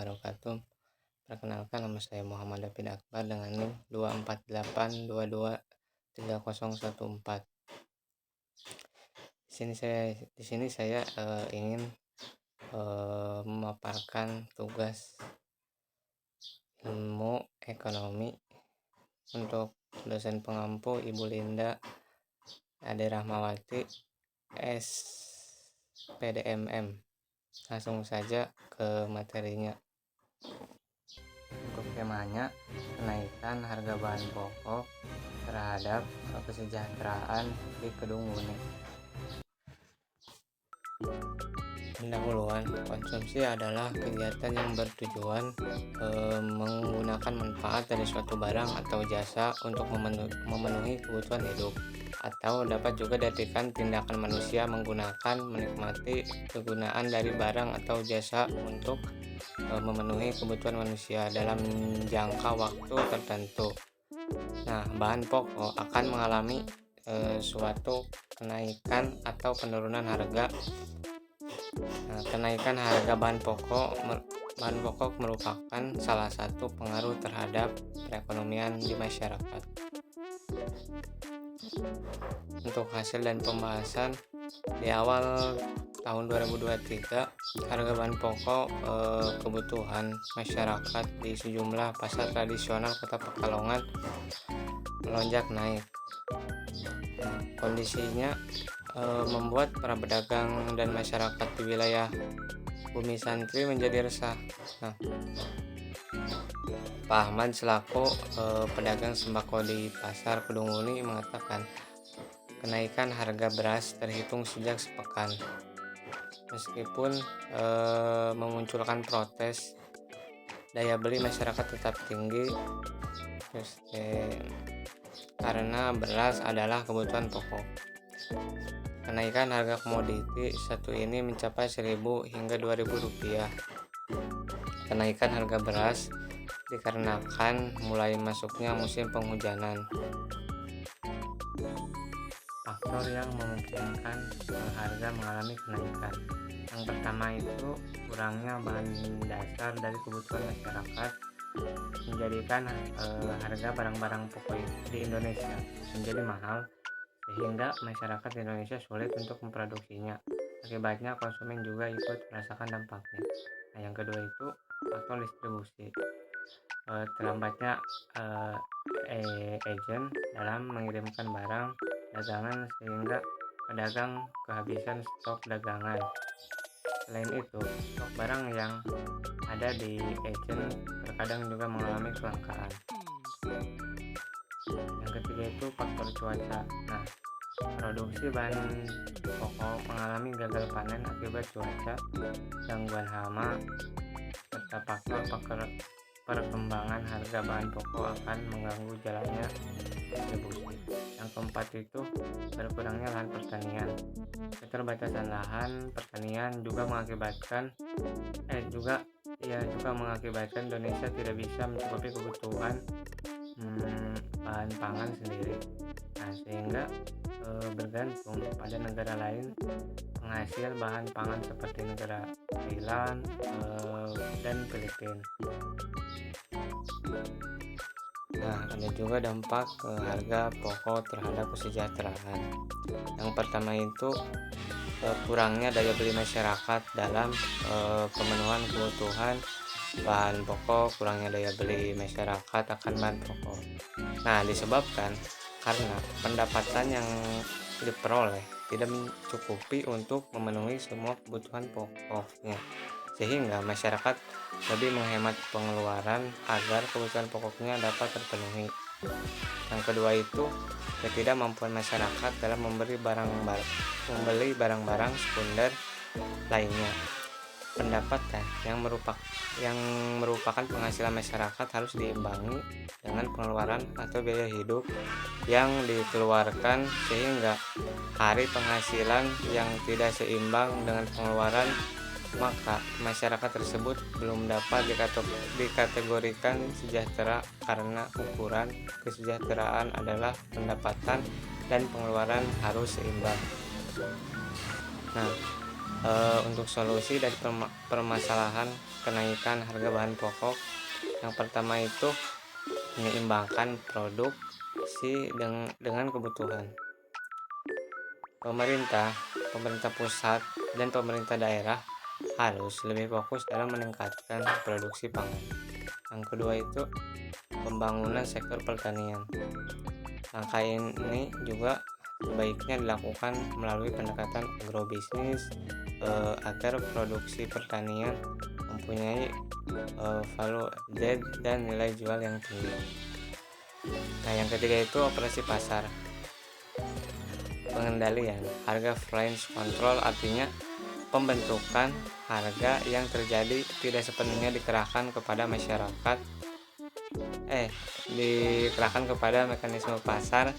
wabarakatuh. Perkenalkan, nama saya Muhammad David Akbar dengan NIM 248223014. Di sini saya ingin memaparkan tugas ilmu ekonomi untuk dosen pengampu Ibu Linda Ade Rahmawati SPDMM. Langsung saja ke materinya. Untuk temanya, kenaikan harga bahan pokok terhadap kesejahteraan di Kedung Muni. Pendahuluan, konsumsi adalah kegiatan yang bertujuan menggunakan manfaat dari suatu barang atau jasa untuk memenuhi kebutuhan hidup, atau dapat juga diartikan tindakan manusia menggunakan, menikmati kegunaan dari barang atau jasa untuk memenuhi kebutuhan manusia dalam jangka waktu tertentu. Nah, bahan pokok akan mengalami suatu kenaikan atau penurunan harga. Kenaikan harga bahan pokok merupakan salah satu pengaruh terhadap perekonomian di masyarakat. Untuk hasil dan pembahasan, di awal tahun 2023, harga bahan pokok kebutuhan masyarakat di sejumlah pasar tradisional Kota Pekalongan melonjak naik. Kondisinya membuat para pedagang dan masyarakat di wilayah Bumi Santri menjadi resah. Pak Ahmad selaku pedagang sembako di Pasar Kedung Muni mengatakan kenaikan harga beras terhitung sejak sepekan. Meskipun memunculkan protes, daya beli masyarakat tetap tinggi karena beras adalah kebutuhan pokok. Kenaikan harga komoditi satu ini mencapai 1.000 hingga 2.000 rupiah. Kenaikan harga beras dikarenakan mulai masuknya musim penghujanan. Faktor yang memungkinkan harga mengalami kenaikan. Yang pertama itu kurangnya bahan dasar dari kebutuhan masyarakat menjadikan harga barang-barang pokok di Indonesia menjadi mahal, sehingga masyarakat Indonesia sulit untuk memproduksinya. Akibatnya konsumen juga ikut merasakan dampaknya. Nah, yang kedua itu faktor distribusi. Terlambatnya agen dalam mengirimkan barang dagangan sehingga pedagang kehabisan stok dagangan. Selain itu, stok barang yang ada di agen terkadang juga mengalami kelangkaan. Yang ketiga itu faktor cuaca. Nah, produksi bahan pokok mengalami gagal panen akibat cuaca, gangguan hama, serta faktor perkembangan harga bahan pokok akan mengganggu jalannya distribusi. Yang keempat itu berkurangnya lahan pertanian. Keterbatasan lahan pertanian juga mengakibatkan Indonesia tidak bisa mencukupi kebutuhan bahan pangan sendiri. Nah, sehingga bergantung pada negara lain penghasil bahan pangan seperti negara Thailand dan Filipina. Nah, ada juga dampak harga pokok terhadap kesejahteraan. Yang pertama itu kurangnya daya beli masyarakat dalam pemenuhan kebutuhan bahan pokok. Kurangnya daya beli masyarakat akan bahan pokok. Nah, disebabkan karena pendapatan yang diperoleh tidak mencukupi untuk memenuhi semua kebutuhan pokoknya, sehingga masyarakat lebih menghemat pengeluaran agar kebutuhan pokoknya dapat terpenuhi. Yang kedua itu ketidakmampuan masyarakat dalam membeli barang-barang sekunder lainnya. Pendapatan yang merupakan penghasilan masyarakat harus diimbangi dengan pengeluaran atau biaya hidup yang dikeluarkan, sehingga hari penghasilan yang tidak seimbang dengan pengeluaran, maka masyarakat tersebut belum dapat dikategorikan sejahtera karena ukuran kesejahteraan adalah pendapatan dan pengeluaran harus seimbang. Nah, Untuk solusi dari permasalahan kenaikan harga bahan pokok, yang pertama itu menyeimbangkan produksi dengan kebutuhan. Pemerintah, pemerintah pusat, dan pemerintah daerah harus lebih fokus dalam meningkatkan produksi pangan. Yang kedua itu pembangunan sektor pertanian. Langkah ini juga sebaiknya dilakukan melalui pendekatan agrobisnis agar produksi pertanian mempunyai value added dan nilai jual yang tinggi. Nah, yang ketiga itu operasi pasar. Pengendalian harga price control artinya pembentukan harga yang terjadi tidak sepenuhnya dikerahkan kepada mekanisme pasar.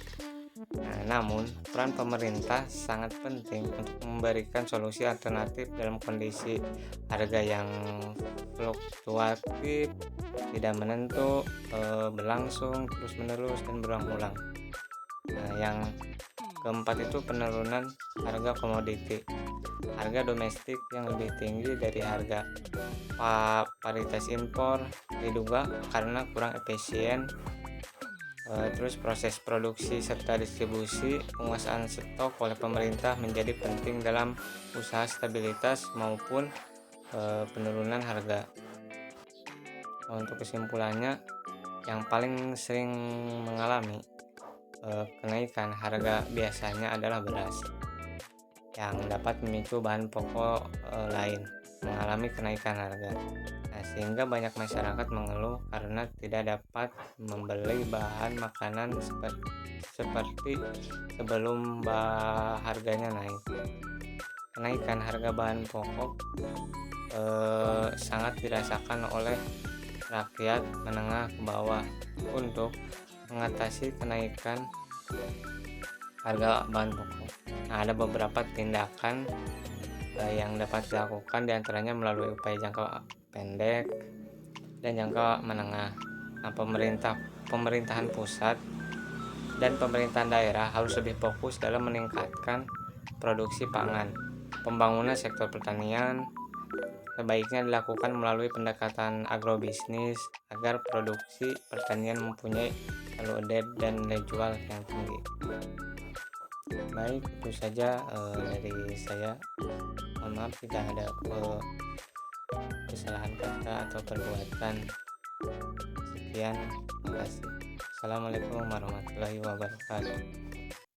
Nah, namun peran pemerintah sangat penting untuk memberikan solusi alternatif dalam kondisi harga yang fluktuatif, tidak menentu, berlangsung terus-menerus dan berulang-ulang. Nah, yang keempat itu penurunan harga komoditi. Harga domestik yang lebih tinggi dari harga paritas impor diduga karena kurang efisien. Terus proses produksi serta distribusi, penguasaan stok oleh pemerintah menjadi penting dalam usaha stabilitas maupun penurunan harga. Untuk kesimpulannya, yang paling sering mengalami kenaikan harga biasanya adalah beras, yang dapat memicu bahan pokok lain mengalami kenaikan harga. Nah, sehingga banyak masyarakat mengeluh karena tidak dapat membeli bahan makanan seperti sebelum harganya naik. Kenaikan harga bahan pokok sangat dirasakan oleh rakyat menengah ke bawah. Untuk mengatasi kenaikan harga bahan pokok, nah, ada beberapa tindakan yang dapat dilakukan, diantaranya melalui upaya jangka pendek dan jangka menengah. Nah, pemerintahan pusat dan pemerintahan daerah harus lebih fokus dalam meningkatkan produksi pangan. Pembangunan sektor pertanian sebaiknya dilakukan melalui pendekatan agrobisnis agar produksi pertanian mempunyai value added dan nilai jual yang tinggi. Baik, itu saja dari saya. Mohon maaf jika ada kesalahan kata atau perbuatan. Sekian, terima kasih. Assalamualaikum warahmatullahi wabarakatuh.